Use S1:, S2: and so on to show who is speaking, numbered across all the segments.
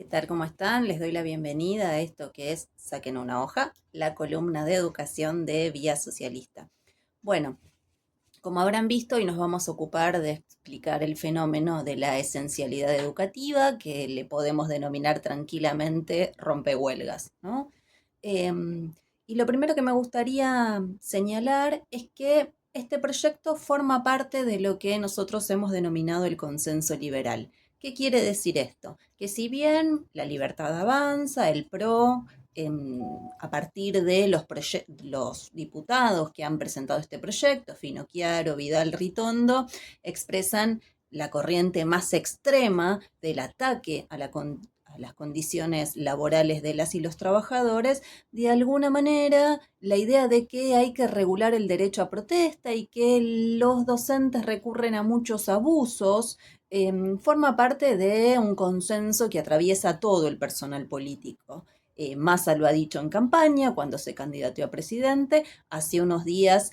S1: tal? ¿Cómo están? Les doy la bienvenida a esto que es Saquen una hoja, la columna de educación de Vía Socialista. Bueno, como habrán visto, hoy nos vamos a ocupar de explicar el fenómeno de la esencialidad educativa, que le podemos denominar tranquilamente rompehuelgas, ¿no? Y lo primero que me gustaría señalar es que este proyecto forma parte de lo que nosotros hemos denominado el consenso liberal. ¿Qué quiere decir esto? Que si bien la libertad avanza, el PRO, a partir de los diputados que han presentado este proyecto, Finocchiaro, Vidal, Ritondo, expresan la corriente más extrema del ataque a las condiciones laborales de las y los trabajadores, de alguna manera la idea de que hay que regular el derecho a protesta y que los docentes recurren a muchos abusos, forma parte de un consenso que atraviesa todo el personal político. Massa lo ha dicho en campaña cuando se candidateó a presidente. Hace unos días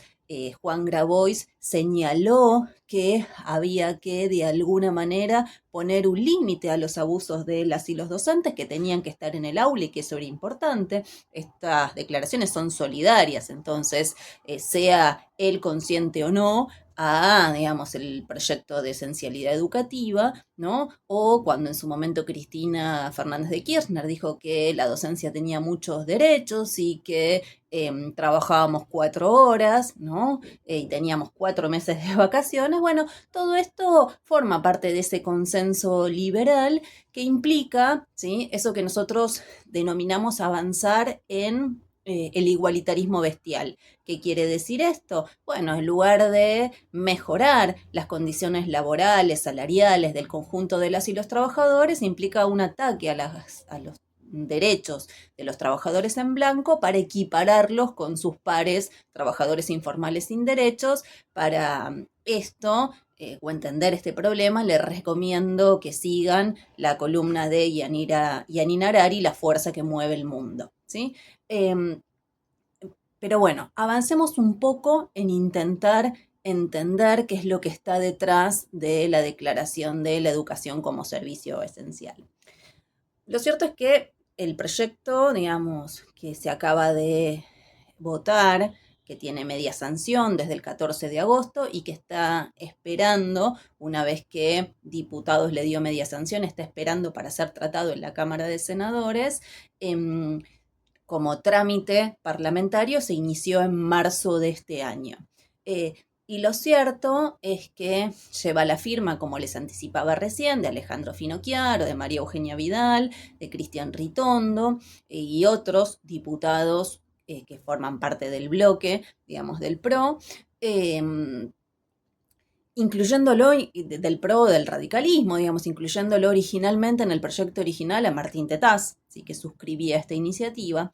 S1: Juan Grabois señaló que había que de alguna manera poner un límite a los abusos de las y los docentes que tenían que estar en el aula y que eso era importante. Estas declaraciones son solidarias, entonces, sea él consciente o no, a, digamos, el proyecto de esencialidad educativa, ¿no? O cuando en su momento Cristina Fernández de Kirchner dijo que la docencia tenía muchos derechos y que trabajábamos 4 horas, ¿no? Y teníamos 4 meses de vacaciones. Bueno, todo esto forma parte de ese consenso liberal que implica, ¿sí?, eso que nosotros denominamos avanzar en el igualitarismo bestial. ¿Qué quiere decir esto? Bueno, en lugar de mejorar las condiciones laborales, salariales del conjunto de las y los trabajadores, implica un ataque a los derechos de los trabajadores en blanco para equipararlos con sus pares trabajadores informales sin derechos. Para esto, o entender este problema, les recomiendo que sigan la columna de Yanina Arari, La fuerza que mueve el mundo, ¿sí? Eh, pero bueno, avancemos un poco en intentar entender qué es lo que está detrás de la declaración de la educación como servicio esencial. Lo cierto es que el proyecto, digamos, que se acaba de votar, que tiene media sanción desde el 14 de agosto y que está esperando, una vez que diputados le dio media sanción, está esperando para ser tratado en la Cámara de Senadores. Como trámite parlamentario se inició en marzo de este año. Y lo cierto es que lleva la firma, como les anticipaba recién, de Alejandro Finocchiaro, de María Eugenia Vidal, de Cristian Ritondo y otros diputados que forman parte del bloque, digamos, del PRO, incluyéndolo del PRO, del radicalismo, digamos, incluyéndolo originalmente en el proyecto original a Martín Tetaz, ¿sí?, que suscribía esta iniciativa.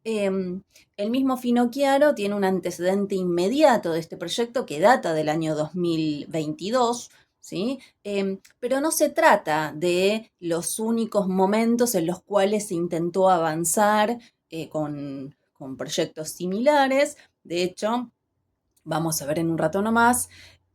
S1: El mismo Finocchiaro tiene un antecedente inmediato de este proyecto que data del año 2022, ¿sí? Pero no se trata de los únicos momentos en los cuales se intentó avanzar con proyectos similares. De hecho, vamos a ver en un rato nomás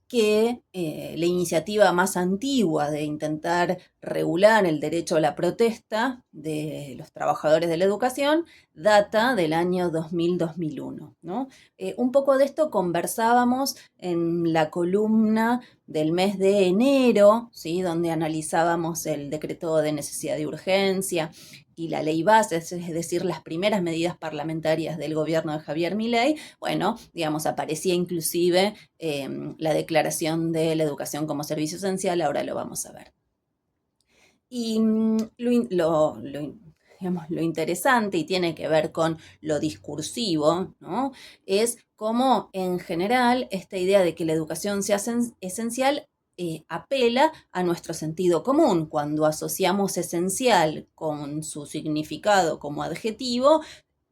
S1: que la iniciativa más antigua de intentar regular el derecho a la protesta de los trabajadores de la educación data del año 2000-2001, ¿no? Un poco de esto conversábamos en la columna del mes de enero, ¿sí?, donde analizábamos el decreto de necesidad de urgencia y la ley base, es decir, las primeras medidas parlamentarias del gobierno de Javier Milei. Bueno, digamos, aparecía inclusive la declaración de la educación como servicio esencial, ahora lo vamos a ver. Y digamos, lo interesante, y tiene que ver con lo discursivo, ¿no?, es cómo en general esta idea de que la educación sea esencial apela a nuestro sentido común. Cuando asociamos esencial con su significado como adjetivo,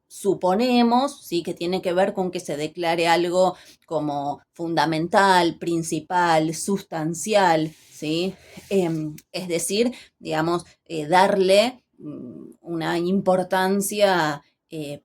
S1: suponemos, ¿sí?, que tiene que ver con que se declare algo como fundamental, principal, sustancial, ¿sí? Es decir, digamos, darle una importancia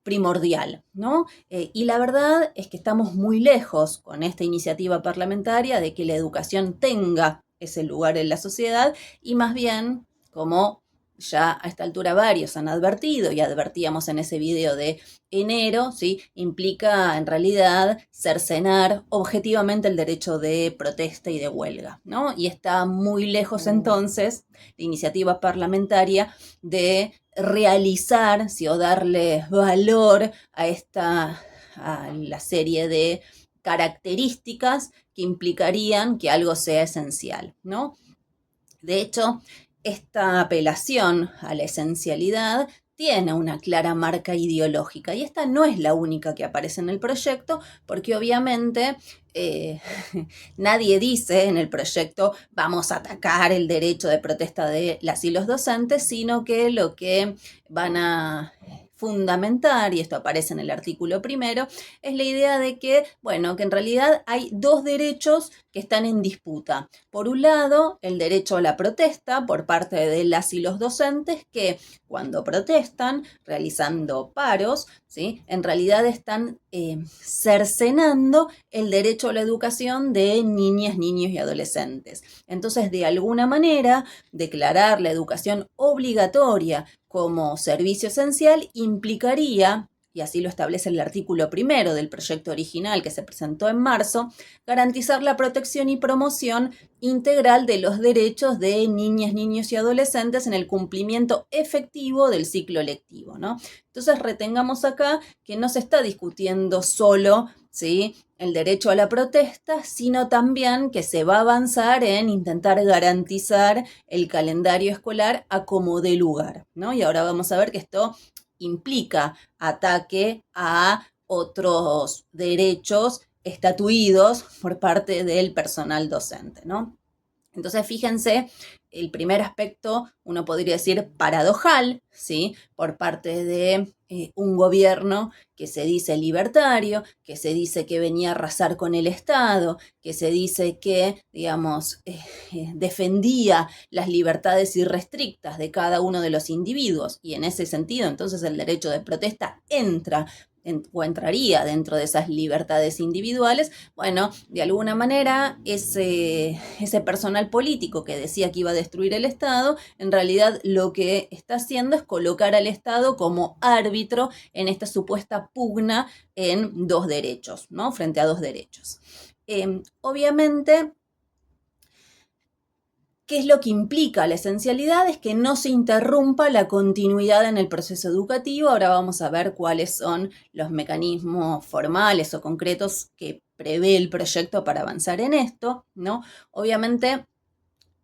S1: primordial, ¿no? Y la verdad es que estamos muy lejos con esta iniciativa parlamentaria de que la educación tenga ese lugar en la sociedad y más bien, como ya a esta altura varios han advertido, y advertíamos en ese video de enero, ¿sí? Implica en realidad cercenar objetivamente el derecho de protesta y de huelga, ¿no? Y está muy lejos entonces la iniciativa parlamentaria de realizar, ¿sí? O darle valor a la serie de características que implicarían que algo sea esencial, ¿no? De hecho, esta apelación a la esencialidad tiene una clara marca ideológica, y esta no es la única que aparece en el proyecto, porque obviamente nadie dice en el proyecto vamos a atacar el derecho de protesta de las y los docentes, sino que lo que van a fundamentar, y esto aparece en el artículo primero, es la idea de que, bueno, que en realidad hay dos derechos que están en disputa. Por un lado, el derecho a la protesta por parte de las y los docentes que cuando protestan, realizando paros, ¿sí? En realidad están cercenando el derecho a la educación de niñas, niños y adolescentes. Entonces, de alguna manera, declarar la educación obligatoria como servicio esencial implicaría, y así lo establece el artículo primero del proyecto original que se presentó en marzo, garantizar la protección y promoción integral de los derechos de niñas, niños y adolescentes en el cumplimiento efectivo del ciclo lectivo, ¿no? Entonces retengamos acá que no se está discutiendo solo, ¿sí?, el derecho a la protesta, sino también que se va a avanzar en intentar garantizar el calendario escolar a como dé lugar, ¿no? Y ahora vamos a ver que esto implica ataque a otros derechos estatuidos por parte del personal docente, ¿no? Entonces, fíjense, el primer aspecto, uno podría decir paradojal, ¿sí? Por parte de un gobierno que se dice libertario, que se dice que venía a arrasar con el Estado, que se dice que, digamos, defendía las libertades irrestrictas de cada uno de los individuos. Y en ese sentido, entonces, el derecho de protesta o entraría dentro de esas libertades individuales. Bueno, de alguna manera ese personal político que decía que iba a destruir el Estado, en realidad lo que está haciendo es colocar al Estado como árbitro en esta supuesta pugna en dos derechos, ¿no? Frente a dos derechos. Obviamente, ¿qué es lo que implica la esencialidad? Es que no se interrumpa la continuidad en el proceso educativo. Ahora vamos a ver cuáles son los mecanismos formales o concretos que prevé el proyecto para avanzar en esto, ¿no? Obviamente,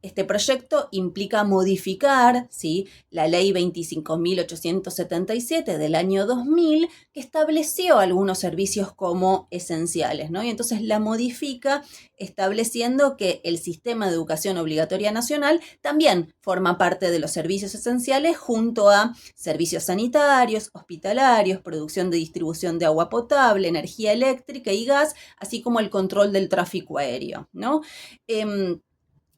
S1: este proyecto implica modificar, ¿sí?, la ley 25.877 del año 2000, que estableció algunos servicios como esenciales, ¿no? Y entonces la modifica estableciendo que el sistema de educación obligatoria nacional también forma parte de los servicios esenciales junto a servicios sanitarios, hospitalarios, producción de distribución de agua potable, energía eléctrica y gas, así como el control del tráfico aéreo, ¿no?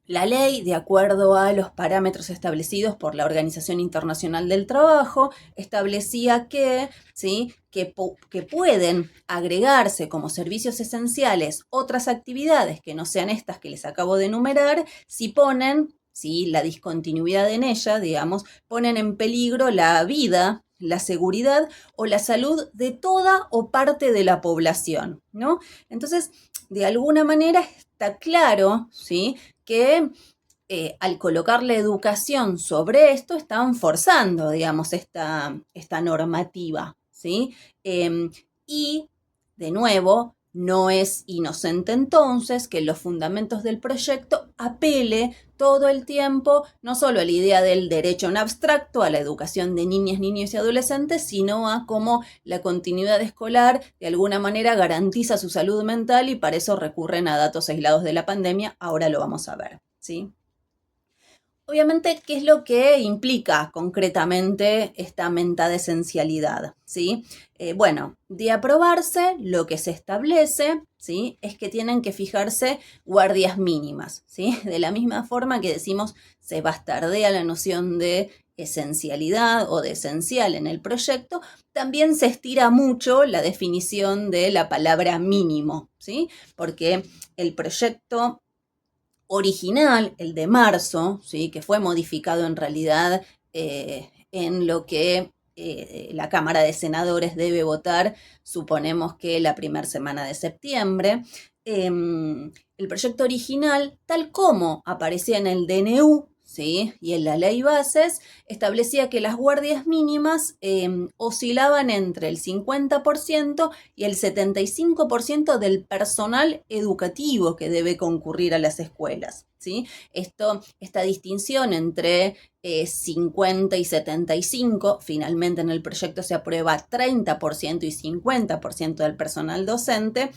S1: La ley, de acuerdo a los parámetros establecidos por la Organización Internacional del Trabajo, establecía que, ¿sí?, que pueden agregarse como servicios esenciales otras actividades que no sean estas que les acabo de enumerar, si ponen, ¿sí?, la discontinuidad en ella, digamos, ponen en peligro la vida, la seguridad o la salud de toda o parte de la población, ¿no? Entonces, de alguna manera está claro, ¿sí?, que al colocar la educación sobre esto están forzando, digamos, esta normativa, ¿sí? Y, de nuevo, no es inocente entonces que los fundamentos del proyecto apele todo el tiempo no solo a la idea del derecho en abstracto a la educación de niñas, niños y adolescentes, sino a cómo la continuidad escolar de alguna manera garantiza su salud mental, y para eso recurren a datos aislados de la pandemia. Ahora lo vamos a ver, ¿sí? Obviamente, ¿qué es lo que implica concretamente esta mentada esencialidad? ¿Sí? Bueno, de aprobarse, lo que se establece, ¿sí?, es que tienen que fijarse guardias mínimas, ¿sí? De la misma forma que decimos, se bastardea la noción de esencialidad o de esencial en el proyecto, también se estira mucho la definición de la palabra mínimo, ¿sí? Porque el proyecto original, el de marzo, ¿sí?, que fue modificado en realidad en lo que la Cámara de Senadores debe votar, suponemos que la primera semana de septiembre. El proyecto original, tal como aparecía en el DNU, ¿sí?, y en la ley bases, establecía que las guardias mínimas oscilaban entre el 50% y el 75% del personal educativo que debe concurrir a las escuelas, ¿sí? Esta distinción entre 50 y 75, finalmente en el proyecto se aprueba 30% y 50% del personal docente,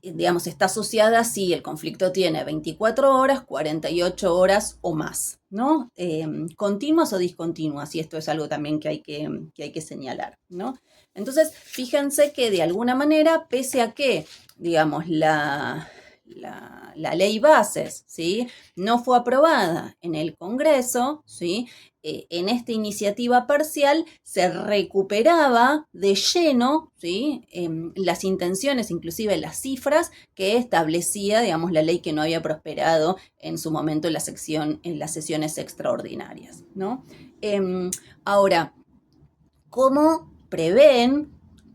S1: digamos, está asociada si el conflicto tiene 24 horas, 48 horas o más, ¿no? Continuas o discontinuas, y esto es algo también que hay que señalar, ¿no? Entonces, fíjense que de alguna manera, pese a que, digamos, la ley bases, ¿sí?, no fue aprobada en el Congreso, ¿sí?, en esta iniciativa parcial se recuperaba de lleno, ¿sí?, las intenciones, inclusive las cifras que establecía, digamos, la ley que no había prosperado en su momento en las sesiones extraordinarias, ¿no? Ahora, ¿cómo prevén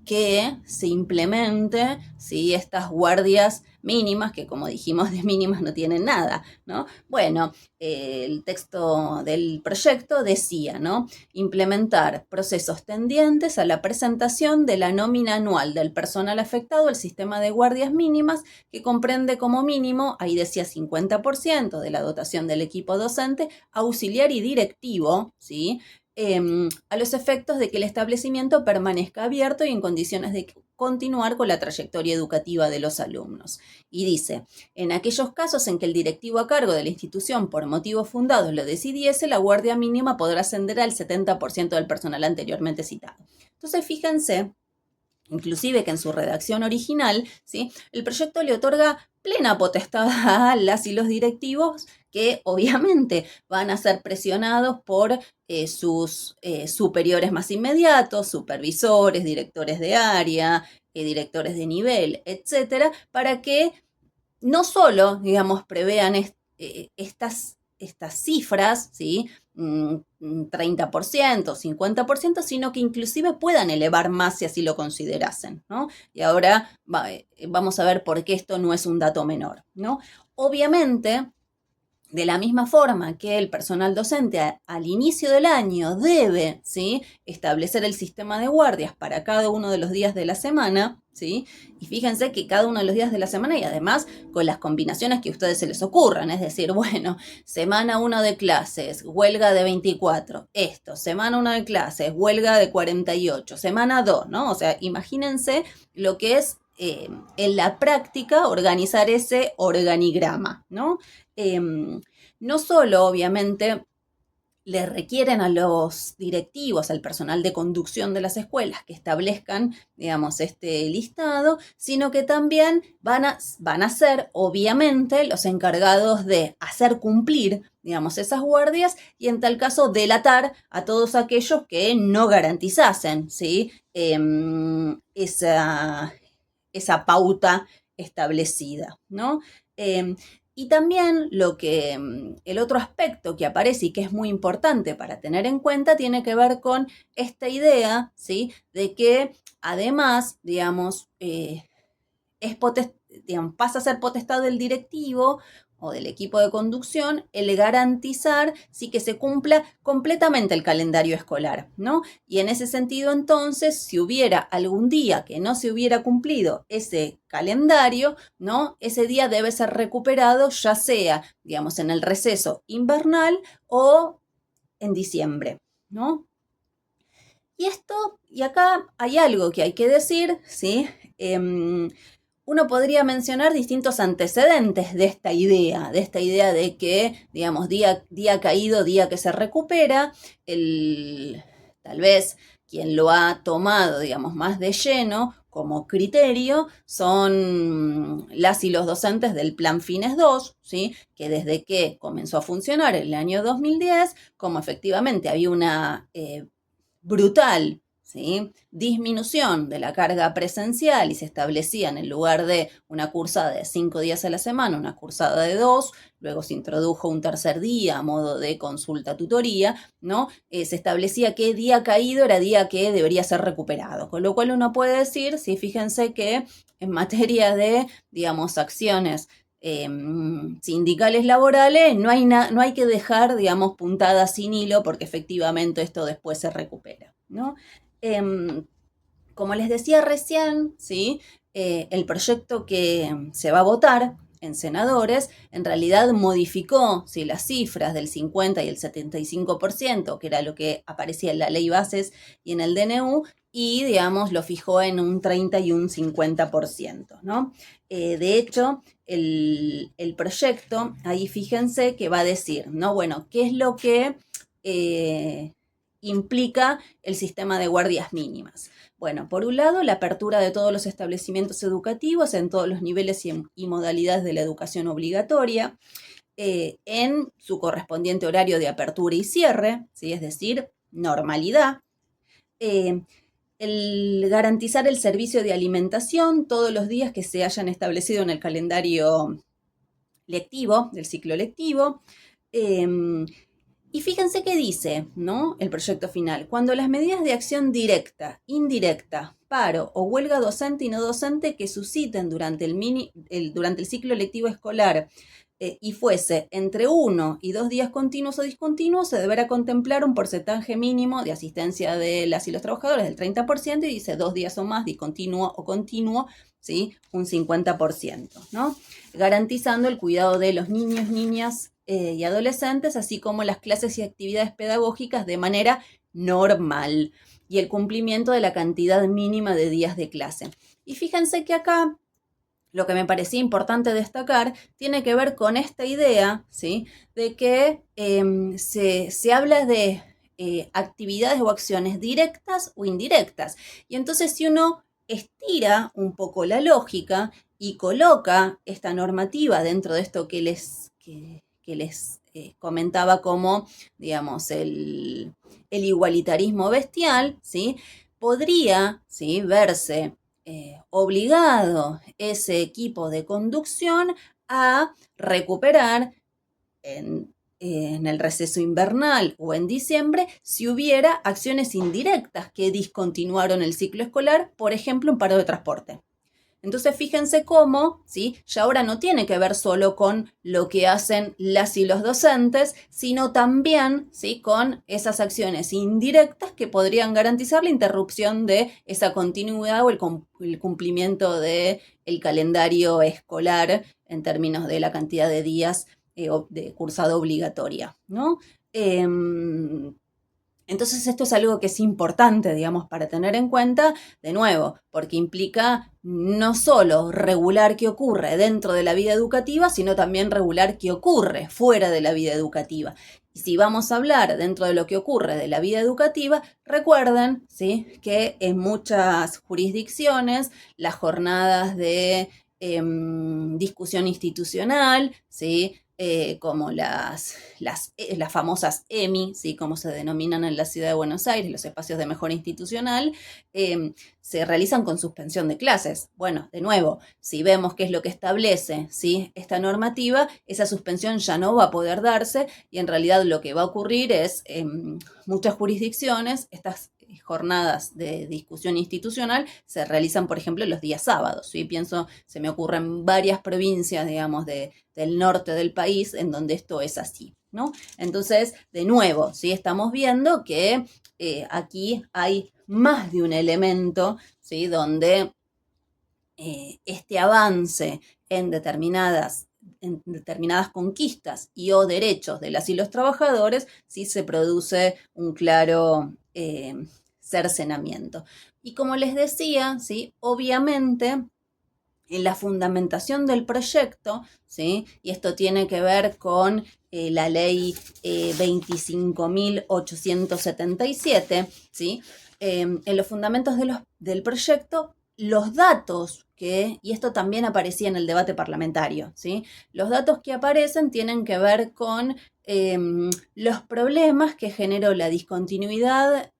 S1: que se implemente, ¿sí?, estas guardias mínimas, que como dijimos de mínimas no tienen nada, ¿no? Bueno, el texto del proyecto decía, ¿no?, implementar procesos tendientes a la presentación de la nómina anual del personal afectado al sistema de guardias mínimas, que comprende como mínimo, ahí decía 50% de la dotación del equipo docente, auxiliar y directivo, ¿sí?, a los efectos de que el establecimiento permanezca abierto y en condiciones de continuar con la trayectoria educativa de los alumnos. Y dice, en aquellos casos en que el directivo a cargo de la institución por motivos fundados lo decidiese, la guardia mínima podrá ascender al 70% del personal anteriormente citado. Entonces, fíjense, inclusive que en su redacción original, ¿sí?, el proyecto le otorga plena potestad a las y los directivos, que obviamente van a ser presionados por sus superiores más inmediatos, supervisores, directores de área, directores de nivel, etcétera, para que no solo, digamos, prevean estas cifras, ¿sí?, 30%, 50%, sino que inclusive puedan elevar más si así lo considerasen, ¿no? Y ahora vamos a ver por qué esto no es un dato menor, ¿no? Obviamente, de la misma forma que el personal docente al inicio del año debe, ¿sí?, establecer el sistema de guardias para cada uno de los días de la semana, ¿sí? Y fíjense que cada uno de los días de la semana, y además con las combinaciones que a ustedes se les ocurran, es decir, bueno, semana 1 de clases, huelga de 24, semana 1 de clases, huelga de 48, semana 2, ¿no? O sea, imagínense lo que es en la práctica organizar ese organigrama, ¿no? No solo, obviamente, le requieren a los directivos, al personal de conducción de las escuelas que establezcan, digamos, este listado, sino que también van a ser, obviamente, los encargados de hacer cumplir, digamos, esas guardias y en tal caso delatar a todos aquellos que no garantizasen, ¿sí?, esa pauta establecida, ¿no? Y también el otro aspecto que aparece y que es muy importante para tener en cuenta tiene que ver con esta idea, ¿sí?, de que además, digamos, pasa a ser potestad del directivo o del equipo de conducción el garantizar, sí, que se cumpla completamente el calendario escolar, ¿no? Y en ese sentido, entonces, si hubiera algún día que no se hubiera cumplido ese calendario, ¿no?, ese día debe ser recuperado, ya sea, digamos, en el receso invernal o en diciembre, ¿no? Y acá hay algo que hay que decir, ¿sí? Uno podría mencionar distintos antecedentes de esta idea de que, digamos, día caído, día que se recupera, tal vez quien lo ha tomado, digamos, más de lleno como criterio son las y los docentes del Plan Fines 2, ¿sí?, que desde que comenzó a funcionar en el año 2010, como efectivamente había una brutal, ¿sí? Disminución de la carga presencial y se establecían en lugar de una cursada de 5 días a la semana, una cursada de 2, luego se introdujo un tercer día a modo de consulta-tutoría, ¿no? Se establecía qué día caído era día que debería ser recuperado, con lo cual uno puede decir, sí, fíjense que en materia de, digamos, acciones sindicales laborales, no hay que dejar, digamos, puntadas sin hilo porque efectivamente esto después se recupera, ¿no? Como les decía recién, ¿sí? El proyecto que se va a votar en senadores en realidad modificó, ¿sí?, las cifras del 50 y el 75%, que era lo que aparecía en la ley bases y en el DNU, y, digamos, lo fijó en un 30 y un 50%, ¿no? De hecho, el proyecto, ahí fíjense que va a decir, ¿no? Bueno, ¿qué es lo que implica el sistema de guardias mínimas? Bueno, por un lado, la apertura de todos los establecimientos educativos en todos los niveles y modalidades de la educación obligatoria, en su correspondiente horario de apertura y cierre, ¿sí? Es decir, normalidad. El garantizar el servicio de alimentación todos los días que se hayan establecido en el calendario lectivo, del ciclo lectivo. Y fíjense qué dice, ¿no? El proyecto final. Cuando las medidas de acción directa, indirecta, paro o huelga docente y no docente que susciten durante el ciclo lectivo escolar y fuese entre 1 y 2 días continuos o discontinuos, se deberá contemplar un porcentaje mínimo de asistencia de las y los trabajadores del 30% y dice 2 días o más, discontinuo o continuo, ¿sí? Un 50%, ¿no? Garantizando el cuidado de los niños, niñas y adolescentes, así como las clases y actividades pedagógicas de manera normal y el cumplimiento de la cantidad mínima de días de clase. Y fíjense que acá lo que me parecía importante destacar tiene que ver con esta idea, ¿sí?, de que se habla de actividades o acciones directas o indirectas. Y entonces si uno estira un poco la lógica y coloca esta normativa dentro de esto que les comentaba como, digamos, el igualitarismo bestial, ¿sí?, podría, ¿sí?, verse obligado ese equipo de conducción a recuperar en el receso invernal o en diciembre si hubiera acciones indirectas que discontinuaron el ciclo escolar, por ejemplo, un paro de transporte. Entonces fíjense cómo, ¿sí?, ya ahora no tiene que ver solo con lo que hacen las y los docentes, sino también, ¿sí?, con esas acciones indirectas que podrían garantizar la interrupción de esa continuidad o el cumplimiento del calendario escolar en términos de la cantidad de días de cursada obligatoria, ¿no? Entonces esto es algo que es importante, digamos, para tener en cuenta, de nuevo, porque implica no solo regular qué ocurre dentro de la vida educativa, sino también regular qué ocurre fuera de la vida educativa. Y si vamos a hablar dentro de lo que ocurre de la vida educativa, recuerden, ¿sí?, que en muchas jurisdicciones las jornadas de discusión institucional, ¿sí?, como las famosas EMI, ¿sí?, como se denominan en la ciudad de Buenos Aires, los espacios de mejora institucional, se realizan con suspensión de clases. Bueno, de nuevo, si vemos qué es lo que establece, ¿sí?, esta normativa, esa suspensión ya no va a poder darse y en realidad lo que va a ocurrir es en muchas jurisdicciones, estas jornadas de discusión institucional se realizan, por ejemplo, los días sábados, ¿sí? Se me ocurren varias provincias, digamos, del norte del país en donde esto es así, ¿no? Entonces, de nuevo, ¿sí?, estamos viendo que aquí hay más de un elemento, ¿sí?, donde este avance en determinadas conquistas y o derechos de las y los trabajadores, sí se produce un claro cercenamiento. Y como les decía, ¿sí?, obviamente en la fundamentación del proyecto, ¿sí?, y esto tiene que ver con la ley 25.877, ¿sí?, en los fundamentos del proyecto, los datos y esto también aparecía en el debate parlamentario, ¿sí?, los datos que aparecen tienen que ver con los problemas que generó la discontinuidad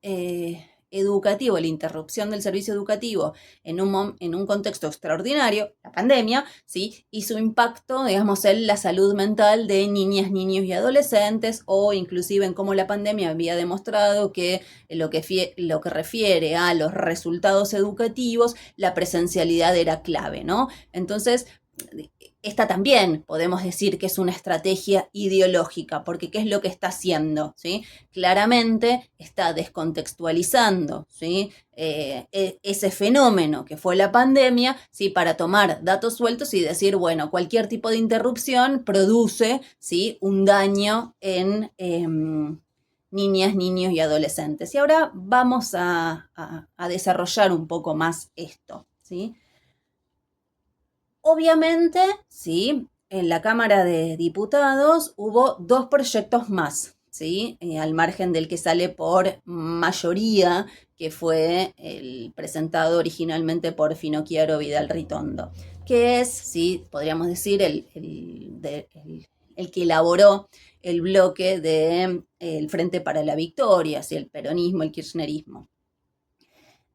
S1: educativo, la interrupción del servicio educativo en un contexto extraordinario, la pandemia, ¿sí? Y su impacto, digamos, en la salud mental de niñas, niños y adolescentes, o inclusive en cómo la pandemia había demostrado que lo que refiere a los resultados educativos, la presencialidad era clave, ¿no? Entonces, esta también podemos decir que es una estrategia ideológica, porque ¿qué es lo que está haciendo? ¿Sí? Claramente está descontextualizando, ¿sí? Ese fenómeno que fue la pandemia, ¿sí? Para tomar datos sueltos y decir, bueno, cualquier tipo de interrupción produce, ¿sí? Un daño en niñas, niños y adolescentes. Y ahora vamos a desarrollar un poco más esto, ¿sí? Obviamente, sí, en la Cámara de Diputados hubo 2 proyectos más, ¿sí? Al margen del que sale por mayoría, que fue el presentado originalmente por Finocchiaro Vidal Ritondo, que es, sí, podríamos decir, el que elaboró el bloque de el Frente para la Victoria, ¿sí? El peronismo, el kirchnerismo.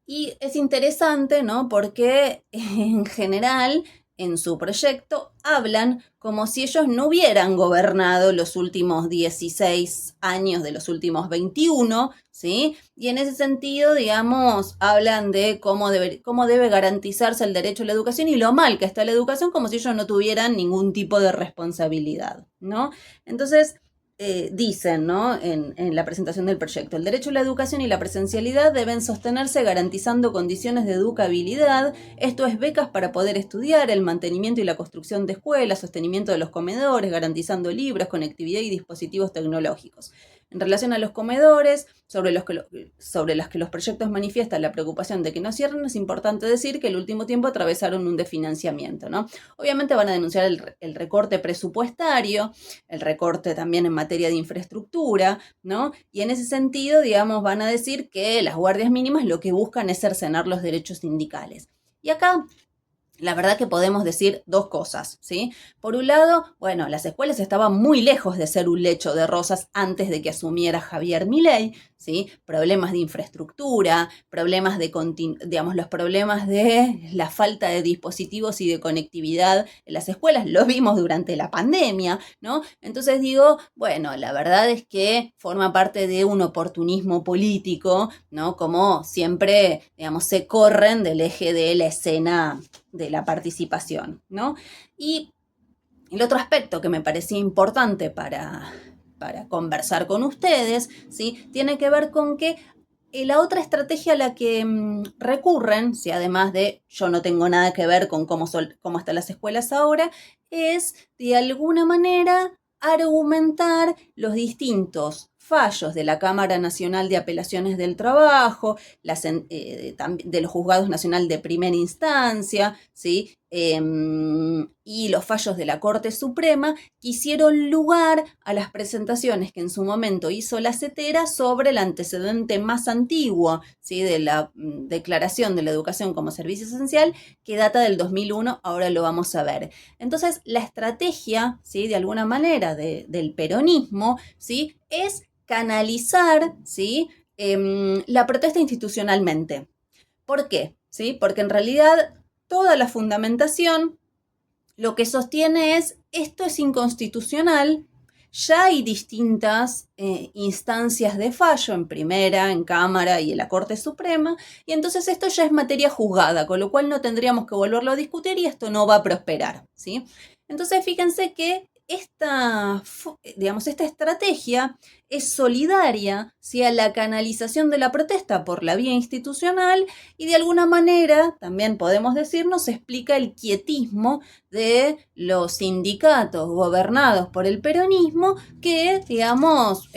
S1: Y es interesante, ¿no? Porque en general en su proyecto hablan como si ellos no hubieran gobernado los últimos 16 años de los últimos 21, ¿sí? Y en ese sentido, digamos, hablan de cómo debe garantizarse el derecho a la educación y lo mal que está la educación, como si ellos no tuvieran ningún tipo de responsabilidad, ¿no? Entonces, dicen, ¿no? En la presentación del proyecto, el derecho a la educación y la presencialidad deben sostenerse garantizando condiciones de educabilidad, esto es becas para poder estudiar, el mantenimiento y la construcción de escuelas, sostenimiento de los comedores, garantizando libros, conectividad y dispositivos tecnológicos. En relación a los comedores, sobre los que los proyectos manifiestan la preocupación de que no cierren, es importante decir que el último tiempo atravesaron un desfinanciamiento, ¿no? Obviamente van a denunciar el recorte presupuestario, el recorte también en materia de infraestructura, ¿no? Y en ese sentido, digamos, van a decir que las guardias mínimas lo que buscan es cercenar los derechos sindicales. Y acá la verdad que podemos decir 2 cosas, ¿sí? Por un lado, bueno, las escuelas estaban muy lejos de ser un lecho de rosas antes de que asumiera Javier Milei, ¿sí? Problemas de infraestructura, problemas digamos, los problemas de la falta de dispositivos y de conectividad en las escuelas, lo vimos durante la pandemia, ¿no? Entonces digo, bueno, la verdad es que forma parte de un oportunismo político, ¿no? Como siempre, digamos, se corren del eje de la escena de la participación, ¿no? Y el otro aspecto que me parecía importante para conversar con ustedes, ¿sí? Tiene que ver con que la otra estrategia a la que recurren, si además de yo no tengo nada que ver con cómo están las escuelas ahora, es de alguna manera argumentar los distintos fallos de la Cámara Nacional de Apelaciones del Trabajo, de los Juzgados Nacional de Primera Instancia, ¿sí? Y los fallos de la Corte Suprema que hicieron lugar a las presentaciones que en su momento hizo la CETERA sobre el antecedente más antiguo, ¿sí? De la declaración de la educación como servicio esencial, que data del 2001, ahora lo vamos a ver. Entonces, la estrategia, ¿sí? De alguna manera del peronismo, ¿sí? Es canalizar, ¿sí? La protesta institucionalmente. ¿Por qué? ¿Sí? Porque en realidad toda la fundamentación lo que sostiene es esto es inconstitucional, ya hay distintas instancias de fallo en primera, en Cámara y en la Corte Suprema, y entonces esto ya es materia juzgada, con lo cual no tendríamos que volverlo a discutir y esto no va a prosperar, ¿sí? Entonces fíjense que esta estrategia es solidaria, ¿sí? A la canalización de la protesta por la vía institucional y de alguna manera, también podemos decirnos, explica el quietismo de los sindicatos gobernados por el peronismo que, digamos,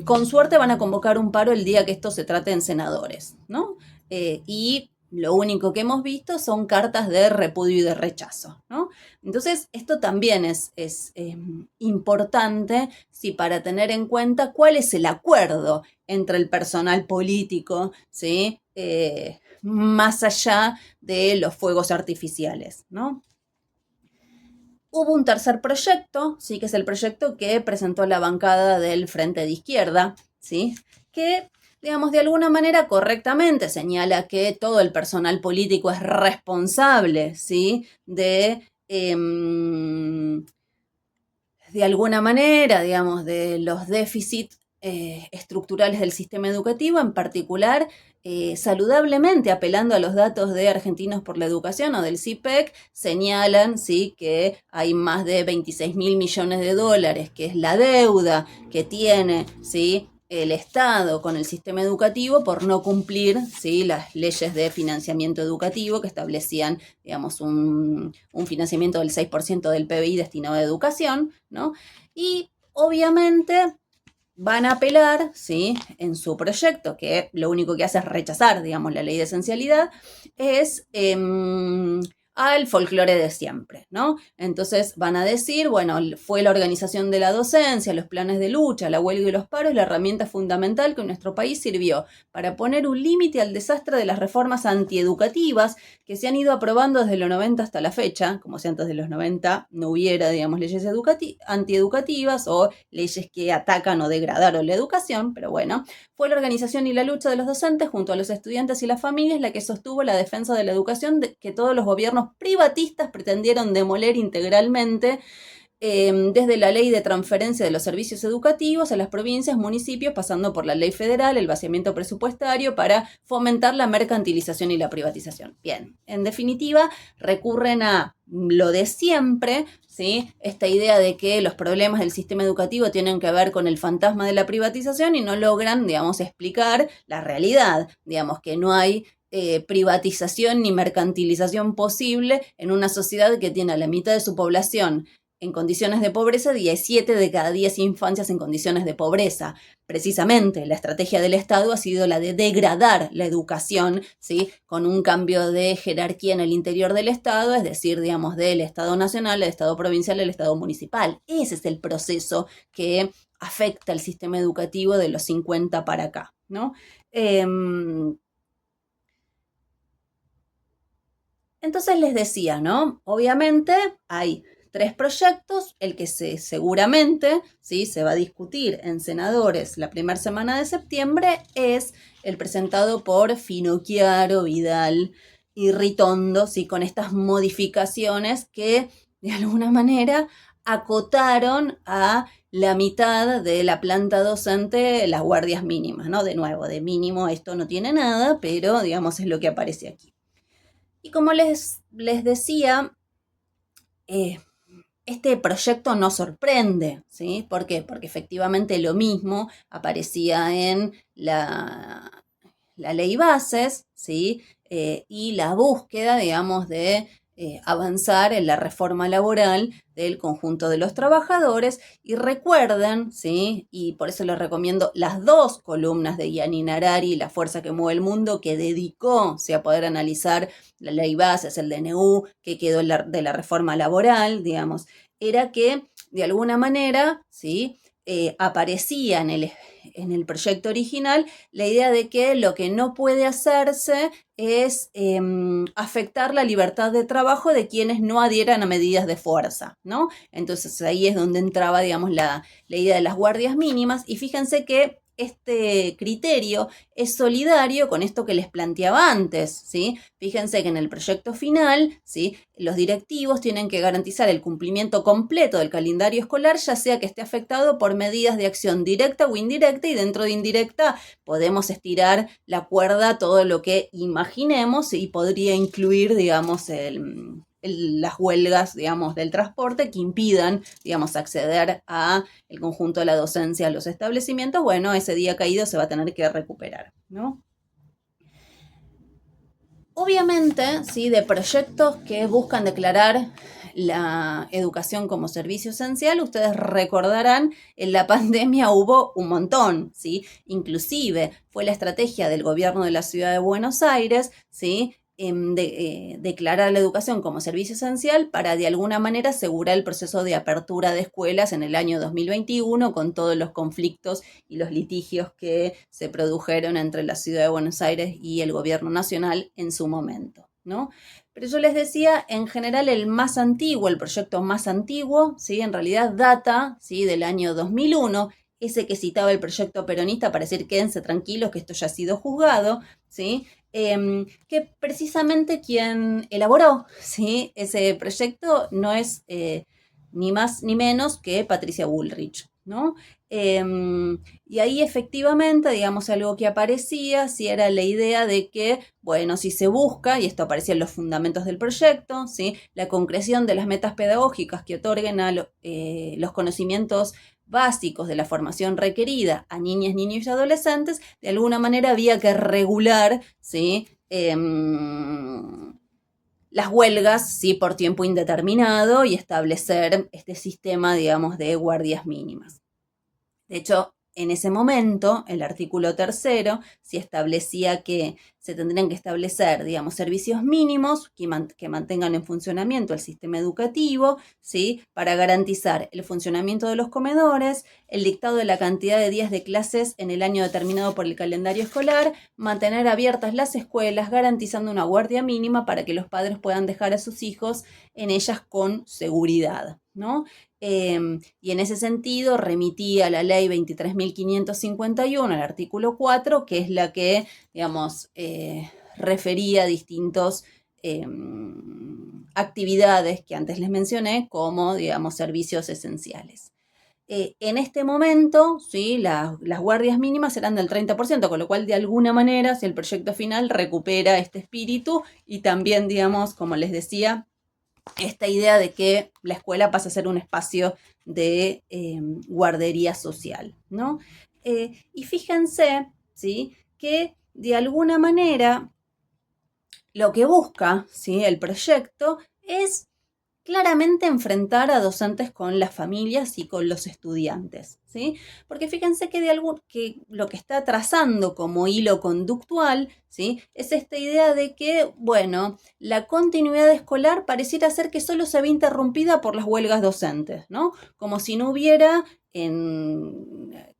S1: con suerte van a convocar un paro el día que esto se trate en senadores, ¿no? Y lo único que hemos visto son cartas de repudio y de rechazo, ¿no? Entonces, esto también es importante, sí, para tener en cuenta cuál es el acuerdo entre el personal político, ¿sí? Más allá de los fuegos artificiales, ¿no? Hubo un tercer proyecto, sí, que es el proyecto que presentó la bancada del Frente de Izquierda, ¿sí? Que digamos, de alguna manera correctamente señala que todo el personal político es responsable, ¿sí? De alguna manera, digamos, de los déficits estructurales del sistema educativo, en particular, saludablemente apelando a los datos de Argentinos por la Educación o del CIPEC, señalan, ¿sí?, que hay más de 26.000 millones de dólares, que es la deuda que tiene, ¿sí?, el Estado con el sistema educativo por no cumplir, ¿sí?, las leyes de financiamiento educativo que establecían, digamos, un financiamiento del 6% del PBI destinado a educación, ¿no? Y obviamente van a apelar, ¿sí?, en su proyecto, que lo único que hace es rechazar, digamos, la ley de esencialidad, es al folclore de siempre, ¿no? Entonces van a decir, bueno, fue la organización de la docencia, los planes de lucha, la huelga y los paros, la herramienta fundamental que en nuestro país sirvió para poner un límite al desastre de las reformas antieducativas que se han ido aprobando desde los 90 hasta la fecha, como si antes de los 90 no hubiera, digamos, leyes antieducativas o leyes que atacan o degradaron la educación, pero bueno, fue la organización y la lucha de los docentes junto a los estudiantes y las familias la que sostuvo la defensa de la educación que todos los gobiernos privatistas pretendieron demoler integralmente, desde la ley de transferencia de los servicios educativos a las provincias, municipios, pasando por la ley federal, el vaciamiento presupuestario para fomentar la mercantilización y la privatización. Bien, en definitiva, recurren a lo de siempre, ¿sí? Esta idea de que los problemas del sistema educativo tienen que ver con el fantasma de la privatización y no logran, digamos, explicar la realidad, digamos, que no hay privatización ni mercantilización posible en una sociedad que tiene a la mitad de su población en condiciones de pobreza y hay 7 de cada 10 infancias en condiciones de pobreza. Precisamente la estrategia del Estado ha sido la de degradar la educación, ¿sí?, con un cambio de jerarquía en el interior del Estado, es decir, digamos, del Estado nacional, el Estado provincial, el Estado municipal. Ese es el proceso que afecta al sistema educativo de los 50 para acá, ¿no? Entonces les decía, ¿no? Obviamente hay 3 proyectos, el que seguramente, ¿sí?, se va a discutir en senadores la primera semana de septiembre es el presentado por Finocchiaro, Vidal y Ritondo, ¿sí?, con estas modificaciones que de alguna manera acotaron a la mitad de la planta docente las guardias mínimas, ¿no? De nuevo, de mínimo esto no tiene nada, pero digamos es lo que aparece aquí. Y como les decía, este proyecto no sorprende, ¿sí? ¿Por qué? Porque efectivamente lo mismo aparecía en la ley bases, ¿sí? Y la búsqueda, digamos, de avanzar en la reforma laboral del conjunto de los trabajadores. Y recuerden, ¿sí?, y por eso les recomiendo las 2 columnas de Yanin Harari, La fuerza que mueve el mundo, que dedicó, ¿sí?, a poder analizar la ley bases, el DNU, que quedó de la reforma laboral, digamos, era que de alguna manera, ¿sí?, aparecía en el proyecto original la idea de que lo que no puede hacerse es afectar la libertad de trabajo de quienes no adhieran a medidas de fuerza, ¿no? Entonces ahí es donde entraba, digamos, la idea de las guardias mínimas y fíjense que este criterio es solidario con esto que les planteaba antes, ¿sí? Fíjense que en el proyecto final, ¿sí?, los directivos tienen que garantizar el cumplimiento completo del calendario escolar, ya sea que esté afectado por medidas de acción directa o indirecta, y dentro de indirecta podemos estirar la cuerda todo lo que imaginemos y podría incluir, digamos, las huelgas, digamos, del transporte que impidan, digamos, acceder a el conjunto de la docencia a los establecimientos. Bueno, ese día caído se va a tener que recuperar, ¿no? Obviamente, ¿sí?, de proyectos que buscan declarar la educación como servicio esencial, ustedes recordarán, en la pandemia hubo un montón, ¿sí? Inclusive fue la estrategia del gobierno de la ciudad de Buenos Aires, ¿sí?, declarar la educación como servicio esencial para de alguna manera asegurar el proceso de apertura de escuelas en el año 2021 con todos los conflictos y los litigios que se produjeron entre la ciudad de Buenos Aires y el gobierno nacional en su momento, ¿no? Pero yo les decía, en general el más antiguo, el proyecto más antiguo, ¿sí?, en realidad data, ¿sí?, del año 2001, ese que citaba el proyecto peronista para decir quédense tranquilos que esto ya ha sido juzgado, ¿sí? Que precisamente quien elaboró, ¿sí?, ese proyecto no es ni más ni menos que Patricia Bullrich, ¿no? Y ahí efectivamente, digamos, algo que aparecía, si era la idea de que, bueno, si se busca, y esto aparecía en los fundamentos del proyecto, ¿sí?, la concreción de las metas pedagógicas que otorguen a los conocimientos básicos de la formación requerida a niñas, niños y adolescentes, de alguna manera había que regular, ¿sí?, las huelgas, sí, por tiempo indeterminado y establecer este sistema, digamos, de guardias mínimas. De hecho, en ese momento, el artículo 3 sí establecía que se tendrían que establecer, digamos, servicios mínimos que mantengan en funcionamiento el sistema educativo, ¿sí?, para garantizar el funcionamiento de los comedores, el dictado de la cantidad de días de clases en el año determinado por el calendario escolar, mantener abiertas las escuelas, garantizando una guardia mínima para que los padres puedan dejar a sus hijos en ellas con seguridad, ¿no? Y en ese sentido remitía a la ley 23.551, el artículo 4, que es la que, digamos, refería a distintos actividades que antes les mencioné como, digamos, servicios esenciales. En este momento, ¿sí?, las guardias mínimas serán del 30%, con lo cual de alguna manera, si el proyecto final recupera este espíritu y también, digamos, como les decía, esta idea de que la escuela pasa a ser un espacio de guardería social, ¿no? Y fíjense, ¿sí?, que de alguna manera lo que busca, ¿sí?, el proyecto es claramente enfrentar a docentes con las familias y con los estudiantes, ¿sí? Porque fíjense que que lo que está trazando como hilo conductual, ¿sí?, es esta idea de que, bueno, la continuidad escolar pareciera ser que solo se ve interrumpida por las huelgas docentes, ¿no? Como si no hubiera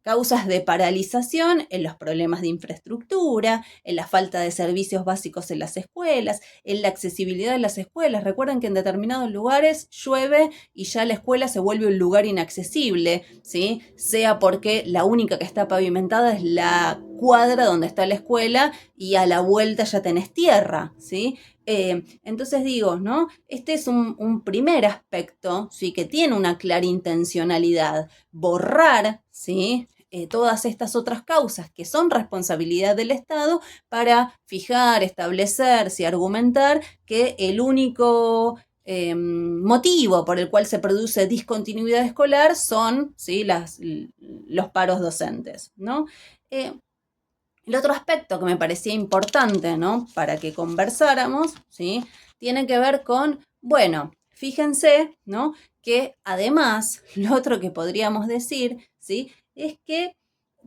S1: causas de paralización en los problemas de infraestructura, en la falta de servicios básicos en las escuelas, en la accesibilidad de las escuelas. Recuerden que en determinados lugares llueve y ya la escuela se vuelve un lugar inaccesible, ¿sí?, sea porque la única que está pavimentada es la cuadra donde está la escuela y a la vuelta ya tenés tierra, ¿sí? Entonces digo, ¿no? Este es un primer aspecto, ¿sí?, que tiene una clara intencionalidad, borrar, ¿sí?, todas estas otras causas que son responsabilidad del Estado para fijar, establecerse y argumentar que el único motivo por el cual se produce discontinuidad escolar son, ¿sí?, los paros docentes, ¿no? El otro aspecto que me parecía importante, ¿no?, para que conversáramos, ¿sí?, tiene que ver con, bueno, fíjense, ¿no?, que además lo otro que podríamos decir, ¿sí?, es que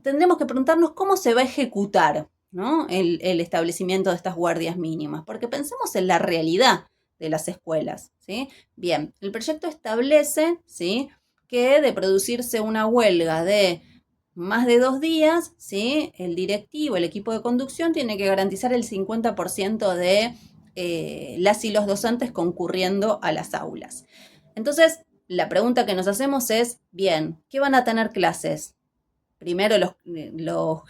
S1: tendremos que preguntarnos cómo se va a ejecutar, ¿no?, el establecimiento de estas guardias mínimas, porque pensemos en la realidad de las escuelas, ¿sí? Bien, el proyecto establece, ¿sí?, que de producirse una huelga de más de 2 días, ¿sí?, el directivo, el equipo de conducción tiene que garantizar el 50% de las y los docentes concurriendo a las aulas. Entonces, la pregunta que nos hacemos es, bien, ¿qué van a tener clases? Primero los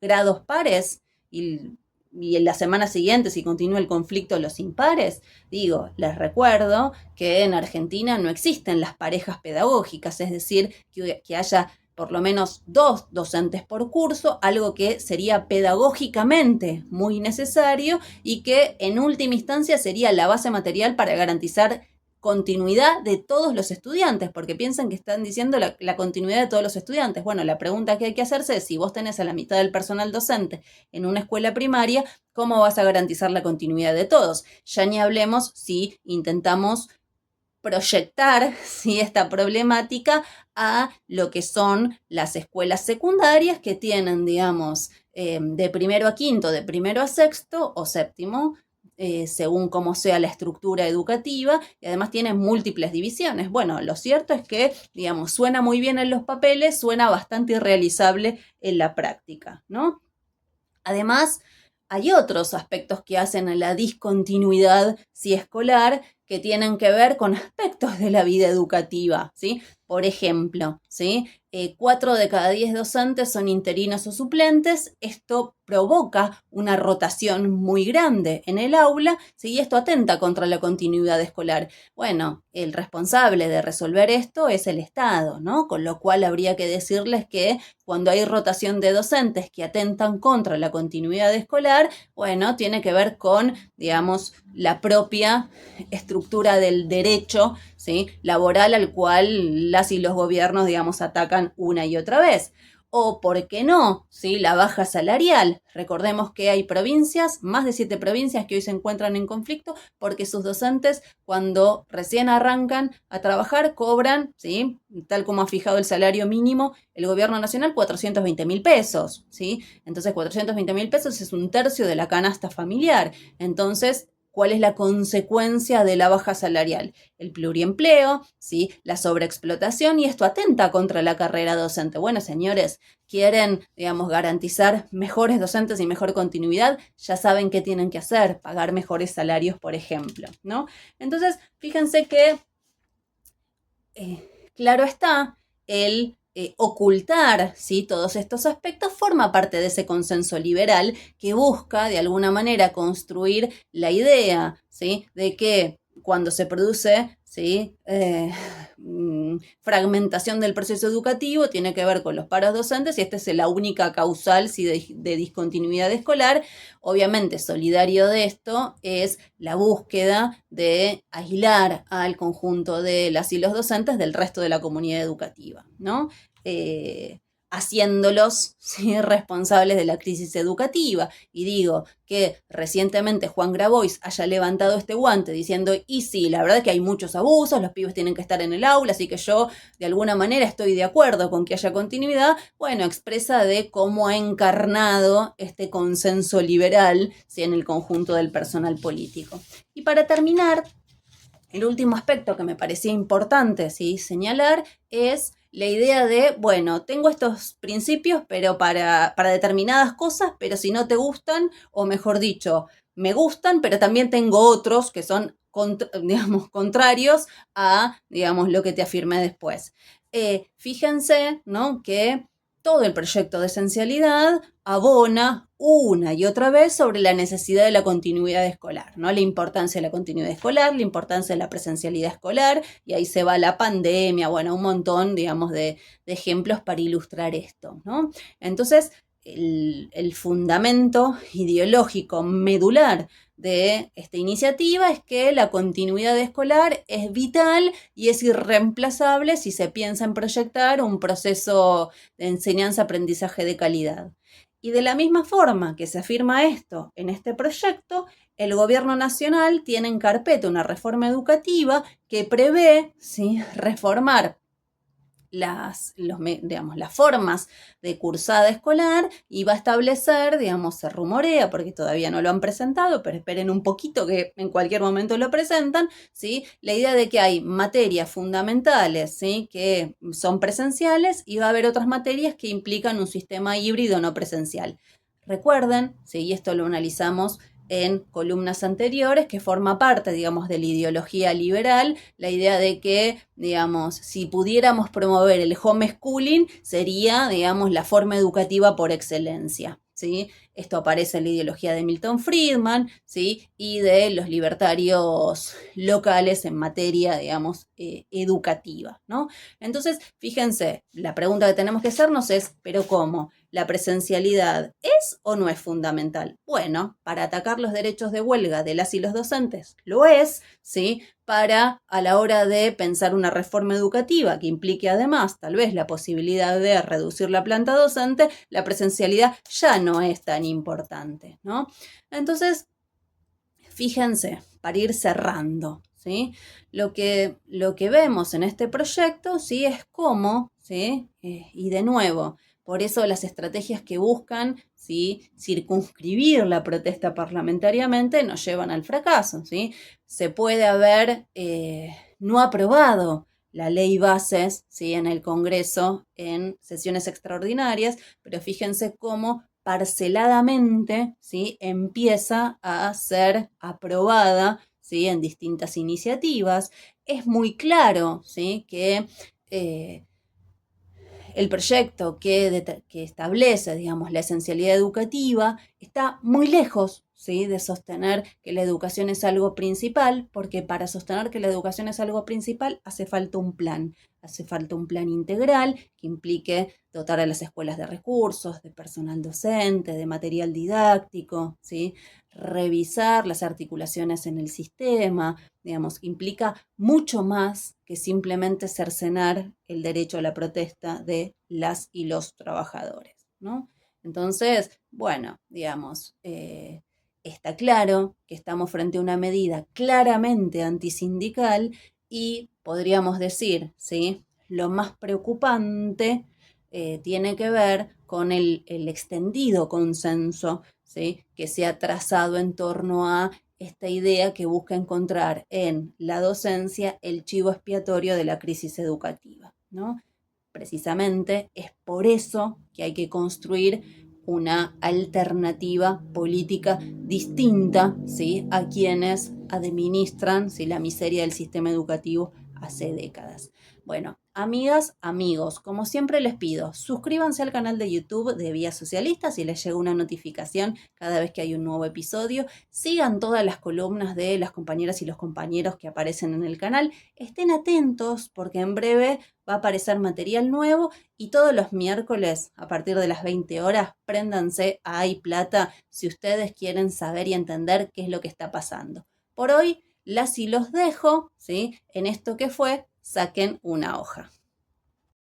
S1: grados pares y en la semana siguiente, si continúa el conflicto, los impares. Digo, les recuerdo que en Argentina no existen las parejas pedagógicas, es decir, que haya por lo menos 2 docentes por curso, algo que sería pedagógicamente muy necesario y que en última instancia sería la base material para garantizar continuidad de todos los estudiantes, porque piensan que están diciendo la continuidad de todos los estudiantes. Bueno, la pregunta que hay que hacerse es, si vos tenés a la mitad del personal docente en una escuela primaria, ¿cómo vas a garantizar la continuidad de todos? Ya ni hablemos si intentamos proyectar, ¿sí?, esta problemática a lo que son las escuelas secundarias que tienen, digamos, de primero a quinto, de primero a sexto o séptimo, según cómo sea la estructura educativa, y además tienen múltiples divisiones. Bueno, lo cierto es que, digamos, suena muy bien en los papeles, suena bastante irrealizable en la práctica, ¿no? Además, hay otros aspectos que hacen a la discontinuidad, sí, escolar, que tienen que ver con aspectos de la vida educativa, ¿sí? Por ejemplo, ¿sí? 4 de cada 10 docentes son interinos o suplentes. Esto provoca una rotación muy grande en el aula, ¿sí? Y esto atenta contra la continuidad escolar. Bueno, el responsable de resolver esto es el Estado, ¿no? Con lo cual habría que decirles que cuando hay rotación de docentes que atentan contra la continuidad escolar, bueno, tiene que ver con, digamos, la propia estructura del derecho, ¿sí? Laboral al cual las y los gobiernos, digamos, atacan una y otra vez. O, ¿por qué no? ¿Sí? La baja salarial. Recordemos que hay provincias, más de 7 provincias que hoy se encuentran en conflicto porque sus docentes, cuando recién arrancan a trabajar, cobran, ¿sí? Tal como ha fijado el salario mínimo el gobierno nacional, 420.000 pesos, ¿sí? Entonces, 420.000 pesos es un tercio de la canasta familiar. Entonces, ¿cuál es la consecuencia de la baja salarial? El pluriempleo, ¿sí? La sobreexplotación, y esto atenta contra la carrera docente. Bueno, señores, quieren, digamos, garantizar mejores docentes y mejor continuidad, ya saben qué tienen que hacer, pagar mejores salarios, por ejemplo, ¿no? Entonces, fíjense que, claro está, el ocultar, ¿sí? Todos estos aspectos forma parte de ese consenso liberal que busca de alguna manera construir la idea, ¿sí? De que cuando se produce, ¿sí? Fragmentación del proceso educativo tiene que ver con los paros docentes y esta es la única causal, ¿sí? de discontinuidad escolar. Obviamente, solidario de esto es la búsqueda de aislar al conjunto de las y los docentes del resto de la comunidad educativa, ¿no? Haciéndolos, ¿sí? Responsables de la crisis educativa. Y digo que recientemente Juan Grabois haya levantado este guante diciendo, y sí, la verdad es que hay muchos abusos, los pibes tienen que estar en el aula, así que yo de alguna manera estoy de acuerdo con que haya continuidad. Bueno, expresa de cómo ha encarnado este consenso liberal, ¿sí? En el conjunto del personal político. Y para terminar, el último aspecto que me parecía importante, ¿sí? Señalar es la idea de, bueno, tengo estos principios pero para determinadas cosas, pero si no te gustan, o mejor dicho, me gustan, pero también tengo otros que son, digamos, contrarios a, digamos, lo que te afirmé después. Fíjense, ¿no? Que todo el proyecto de esencialidad abona una y otra vez sobre la necesidad de la continuidad escolar, ¿no? La importancia de la continuidad escolar, la importancia de la presencialidad escolar, y ahí se va la pandemia, bueno, un montón, digamos, de ejemplos para ilustrar esto, ¿no? Entonces, el fundamento ideológico medular de esta iniciativa es que la continuidad escolar es vital y es irreemplazable si se piensa en proyectar un proceso de enseñanza-aprendizaje de calidad. Y de la misma forma que se afirma esto en este proyecto, el gobierno nacional tiene en carpeta una reforma educativa que prevé, ¿sí? Reformar las formas de cursada escolar y va a establecer, digamos, se rumorea, porque todavía no lo han presentado, pero esperen un poquito que en cualquier momento lo presentan, ¿sí? La idea de que hay materias fundamentales, ¿sí? Que son presenciales y va a haber otras materias que implican un sistema híbrido no presencial. Recuerden, ¿sí? Y esto lo analizamos en columnas anteriores, que forma parte, digamos, de la ideología liberal, la idea de que, digamos, si pudiéramos promover el homeschooling, sería, digamos, la forma educativa por excelencia, ¿sí? Esto aparece en la ideología de Milton Friedman, ¿sí? Y de los libertarios locales en materia, digamos, educativa, ¿no? Entonces, fíjense, la pregunta que tenemos que hacernos es, ¿pero cómo? ¿La presencialidad es o no es fundamental? Bueno, para atacar los derechos de huelga de las y los docentes, lo es, ¿sí? Para, a la hora de pensar una reforma educativa que implique además tal vez la posibilidad de reducir la planta docente, la presencialidad ya no es tan importante, ¿no? Entonces, fíjense, para ir cerrando, ¿sí? Lo que vemos en este proyecto, ¿sí? Es cómo, ¿sí? Y de nuevo, por eso las estrategias que buscan, ¿sí? Circunscribir la protesta parlamentariamente nos llevan al fracaso, ¿sí? Se puede haber no aprobado la ley bases, ¿sí? En el Congreso en sesiones extraordinarias, pero fíjense cómo parceladamente, ¿sí? Empieza a ser aprobada, ¿sí? En distintas iniciativas. Es muy claro, ¿sí? Que el proyecto que establece, digamos, la esencialidad educativa está muy lejos, ¿sí? De sostener que la educación es algo principal, porque para sostener que la educación es algo principal hace falta un plan integral que implique dotar a las escuelas de recursos, de personal docente, de material didáctico, ¿sí? Revisar las articulaciones en el sistema, digamos, implica mucho más que simplemente cercenar el derecho a la protesta de las y los trabajadores, ¿no? Entonces, bueno, digamos, está claro que estamos frente a una medida claramente antisindical y podríamos decir, ¿sí? Lo más preocupante tiene que ver con el extendido consenso, ¿sí? Que se ha trazado en torno a esta idea que busca encontrar en la docencia el chivo expiatorio de la crisis educativa, ¿no? Precisamente es por eso que hay que construir una alternativa política distinta, ¿sí? A quienes administran, ¿sí? La miseria del sistema educativo hace décadas. Bueno, amigas, amigos, como siempre les pido, suscríbanse al canal de YouTube de Vía Socialista si les llega una notificación cada vez que hay un nuevo episodio. Sigan todas las columnas de las compañeras y los compañeros que aparecen en el canal. Estén atentos porque en breve va a aparecer material nuevo y todos los miércoles a partir de las 20 horas préndanse a Hay Plata si ustedes quieren saber y entender qué es lo que está pasando. Por hoy las y los dejo, ¿sí? En esto que fue, saquen una hoja.